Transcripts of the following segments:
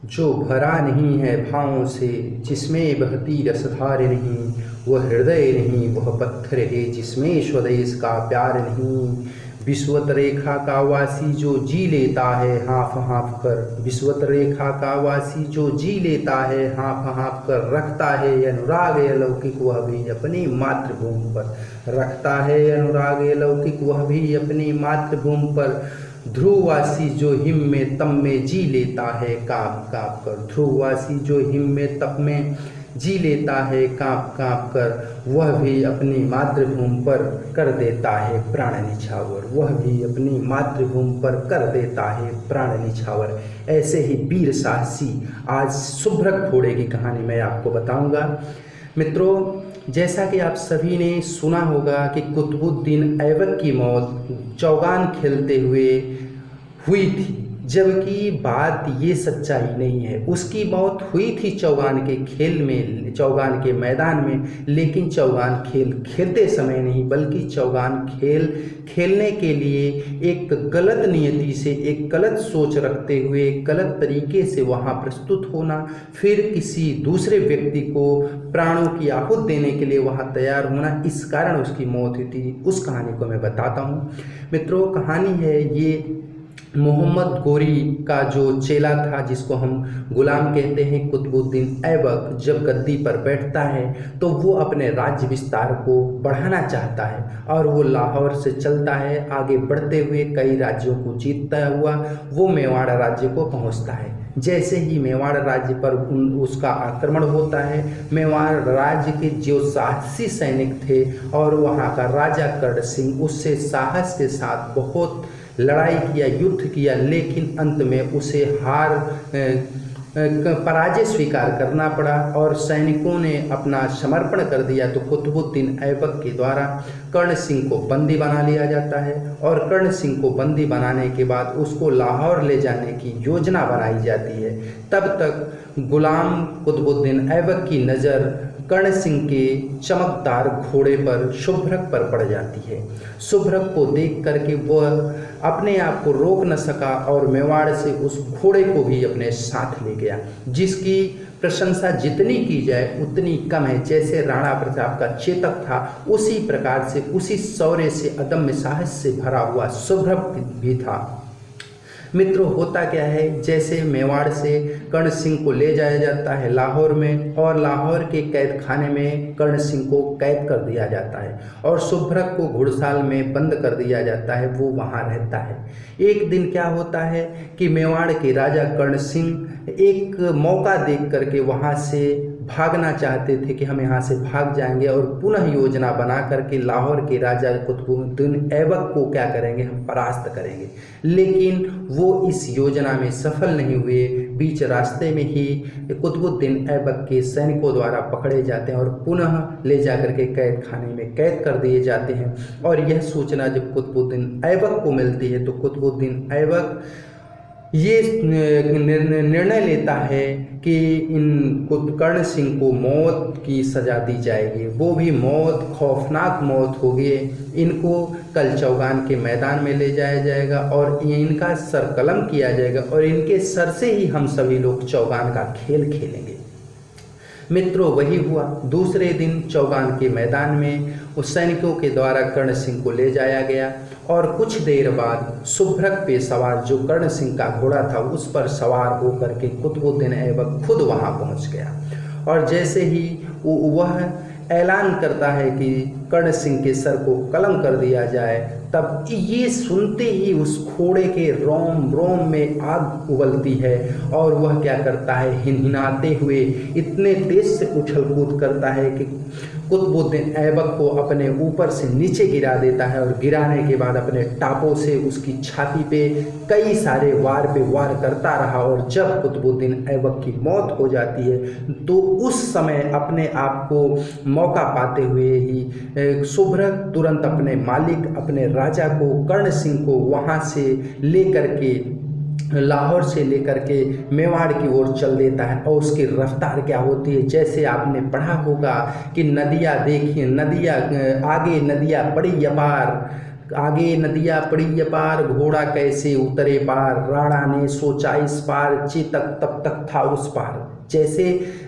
जो भरा नहीं है भावों से, जिसमें बहती रसधार नहीं, वह हृदय नहीं वह पत्थर है, जिसमें स्वदेश का प्यार नहीं। विश्वत रेखा का वासी जो जी लेता है हाँफ हाँफ कर, विश्वत रेखा का वासी जो जी लेता है हाँफ हाँफ कर, रखता है अनुराग अलौकिक वह भी अपनी मातृभूमि पर, रखता है अनुराग अलौकिक वह भी अपनी मातृभूमि पर। ध्रुववासी जो हिम में तप में जी लेता है काँप काँप कर, ध्रुववासी जो हिम में तप में जी लेता है काँप काँप कर, वह भी अपनी मातृभूमि पर कर देता है प्राण निछावर, वह भी अपनी मातृभूमि पर कर देता है प्राण निछावर। ऐसे ही वीर साहसी आज शुभ्रक घोड़े की कहानी मैं आपको बताऊंगा। मित्रों, जैसा कि आप सभी ने सुना होगा कि कुतुबुद्दीन ऐबक की मौत चौगान खेलते हुए हुई थी, जबकि बात ये सच्चाई नहीं है। उसकी मौत हुई थी चौगान के खेल में, चौगान के मैदान में, लेकिन चौगान खेल खेलते समय नहीं, बल्कि चौगान खेल खेलने के लिए एक गलत नियति से, एक गलत सोच रखते हुए, गलत तरीके से वहाँ प्रस्तुत होना, फिर किसी दूसरे व्यक्ति को प्राणों की आहूति देने के लिए वहाँ तैयार होना, इस कारण उसकी मौत हुई थी। उस कहानी को मैं बताता हूँ। मित्रों, कहानी है ये मोहम्मद गोरी का जो चेला था, जिसको हम गुलाम कहते हैं, कुतुबुद्दीन ऐबक जब गद्दी पर बैठता है तो वो अपने राज्य विस्तार को बढ़ाना चाहता है और वो लाहौर से चलता है, आगे बढ़ते हुए कई राज्यों को जीतता हुआ वो मेवाड़ राज्य को पहुंचता है। जैसे ही मेवाड़ राज्य पर उसका आक्रमण होता है, मेवाड़ राज्य के जो साहसी सैनिक थे और वहाँ का राजा कर्ण सिंह उससे साहस के साथ बहुत लड़ाई किया, युद्ध किया, लेकिन अंत में उसे पराजय स्वीकार करना पड़ा और सैनिकों ने अपना समर्पण कर दिया। तो कुतुबुद्दीन ऐबक के द्वारा कर्ण सिंह को बंदी बना लिया जाता है और कर्ण सिंह को बंदी बनाने के बाद उसको लाहौर ले जाने की योजना बनाई जाती है। तब तक गुलाम कुतुबुद्दीन ऐबक की नज़र कर्ण सिंह के चमकदार घोड़े पर शुभ्रक पर पड़ जाती है। शुभ्रक को देख करके वह अपने आप को रोक न सका और मेवाड़ से उस घोड़े को भी अपने साथ ले गया, जिसकी प्रशंसा जितनी की जाए उतनी कम है। जैसे राणा प्रताप का चेतक था, उसी प्रकार से, उसी शौर्य से, अदम्य साहस से भरा हुआ शुभ्रक भी था। मित्रों, होता क्या है, जैसे मेवाड़ से कर्ण सिंह को ले जाया जाता है लाहौर में और लाहौर के कैद खाने में कर्ण सिंह को कैद कर दिया जाता है और शुभ्रक को घुड़साल में बंद कर दिया जाता है, वो वहाँ रहता है। एक दिन क्या होता है कि मेवाड़ के राजा कर्ण सिंह एक मौका देख करके वहाँ से भागना चाहते थे कि हम यहाँ से भाग जाएंगे और पुनः योजना बना करके लाहौर के राजा कुतुबुद्दीन ऐबक को क्या करेंगे, हम परास्त करेंगे। लेकिन वो इस योजना में सफल नहीं हुए। बीच रास्ते में ही कुतुबुद्दीन ऐबक के सैनिकों द्वारा पकड़े जाते हैं और पुनः ले जाकर के कैद खाने में कैद कर दिए जाते हैं। और यह सूचना जब कुतुबुद्दीन ऐबक को मिलती है तो कुतुबुद्दीन ऐबक ये निर्णय लेता है कि इन कर्ण सिंह को मौत की सज़ा दी जाएगी, वो भी मौत, खौफनाक मौत होगी। इनको कल चौगान के मैदान में ले जाया जाएगा और इनका सर कलम किया जाएगा और इनके सर से ही हम सभी लोग चौगान का खेल खेलेंगे। मित्रों, वही हुआ। दूसरे दिन चौगान के मैदान में उस सैनिकों के द्वारा कर्ण सिंह को ले जाया गया और कुछ देर बाद शुभ्रक पे सवार जो कर्ण सिंह का घोड़ा था उस पर सवार होकर के कुतुबुद्दीन ऐबक खुद वहां पहुंच गया और जैसे ही वह ऐलान करता है कि कर्ण सिंह के सर को कलम कर दिया जाए, तब ये सुनते ही उस घोड़े के रोम रोम में आग उबलती है और वह क्या करता है, हिनहिनाते हुए इतने तेज से उछल कूद करता है कि कुतुबुद्दीन ऐबक को अपने ऊपर से नीचे गिरा देता है और गिराने के बाद अपने टापों से उसकी छाती पे कई सारे वार पे वार करता रहा और जब कुतुबुद्दीन ऐबक की मौत हो जाती है तो उस समय अपने आप को मौका पाते हुए ही शुभ्रक तुरंत अपने मालिक, अपने राजा को, कर्ण सिंह को वहाँ से लेकर के, लाहौर से लेकर के मेवाड़ की ओर चल देता है। और उसकी रफ्तार क्या होती है, जैसे आपने पढ़ा होगा कि नदियाँ देखिए, नदियाँ आगे, नदियाँ बड़ी अपार, आगे नदियाँ पड़ी अपार, घोड़ा कैसे उतरे पार, राणा ने सोचा इस पार, चेतक तब तक था उस पार। जैसे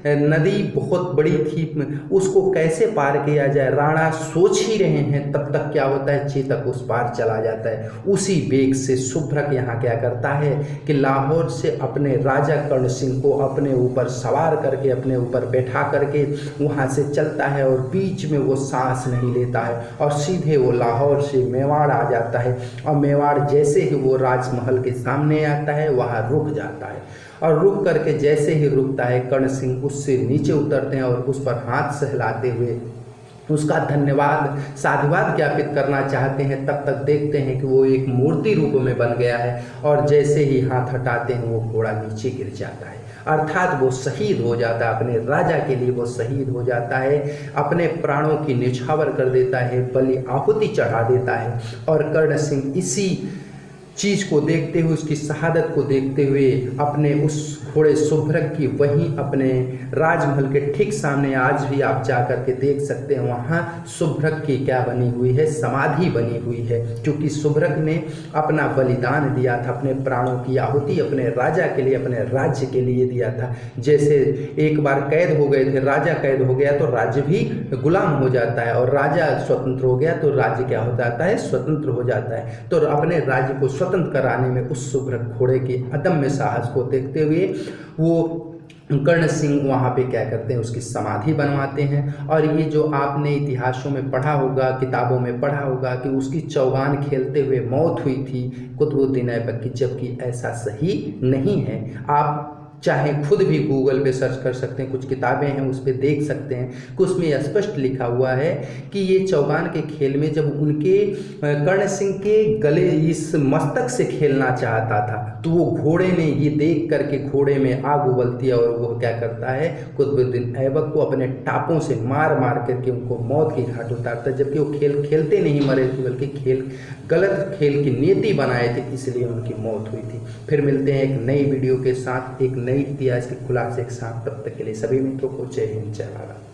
नदी बहुत बड़ी थी, उसको कैसे पार किया जाए, राणा सोच ही रहे हैं, तब तक क्या होता है, चेतक उस पार चला जाता है। उसी वेग से शुभ्रक यहाँ क्या करता है कि लाहौर से अपने राजा कर्ण सिंह को अपने ऊपर सवार करके, अपने ऊपर बैठा करके वहाँ से चलता है और बीच में वो सांस नहीं लेता है और सीधे वो लाहौर से मेवाड़ आ जाता है। और मेवाड़ जैसे ही वो राजमहल के सामने आता है वहाँ रुक जाता है और रुक करके जैसे ही रुकता है कर्ण सिंह उससे नीचे उतरते हैं और उस पर हाथ सहलाते हुए उसका धन्यवाद साधुवाद ज्ञापित करना चाहते हैं। तब तक देखते हैं कि वो एक मूर्ति रूप में बन गया है और जैसे ही हाथ हटाते हैं वो घोड़ा नीचे गिर जाता है, अर्थात वो शहीद हो जाता है, अपने राजा के लिए वो शहीद हो जाता है, अपने प्राणों की न्यौछावर कर देता है, बलि आहुति चढ़ा देता है। और कर्ण सिंह इसी चीज़ को देखते हुए, उसकी शहादत को देखते हुए अपने उस घोड़े शुभ्रक की वहीं अपने राजमहल के ठीक सामने आज भी आप जा कर के देख सकते हैं, वहाँ शुभ्रक की क्या बनी हुई है, समाधि बनी हुई है, क्योंकि शुभ्रक ने अपना बलिदान दिया था, अपने प्राणों की आहुति अपने राजा के लिए, अपने राज्य के लिए दिया था। जैसे एक बार कैद हो गए थे, राजा कैद हो गया तो राज्य भी गुलाम हो जाता है, और राजा स्वतंत्र हो गया तो राज्य क्या हो जाता है, स्वतंत्र हो जाता है। तो अपने राज्य को स्वतंत्र कराने में उस शुभ्रक घोड़े के अदम्य साहस को देखते हुए वो कर्ण सिंह वहाँ पे क्या करते हैं, उसकी समाधि बनवाते हैं। और ये जो आपने इतिहासों में पढ़ा होगा, किताबों में पढ़ा होगा कि उसकी चौगान खेलते हुए मौत हुई थी कुतुबुद्दीन ऐबक की, जबकि ऐसा सही नहीं है। आप चाहे खुद भी गूगल पे सर्च कर सकते हैं, कुछ किताबें हैं उस पर देख सकते हैं कि उसमें स्पष्ट लिखा हुआ है कि ये चौगान के खेल में जब उनके कर्ण सिंह के गले इस मस्तक से खेलना चाहता था तो वो घोड़े ने ये देख करके घोड़े में आग उबलती है और वो क्या करता है, कुतुबुद्दीन ऐबक को अपने टापों से मार मार करके उनको मौत की घाट उतारता है। जबकि वो खेल खेलते नहीं मरे थे, बल्कि गलत खेल की नीति बनाए थे, इसलिए उनकी मौत हुई थी। फिर मिलते हैं एक नई वीडियो के साथ, एक नई इतिहास के खुलासे के साथ। तब तक के लिए सभी मित्रों को जय हिंद, जय भारत।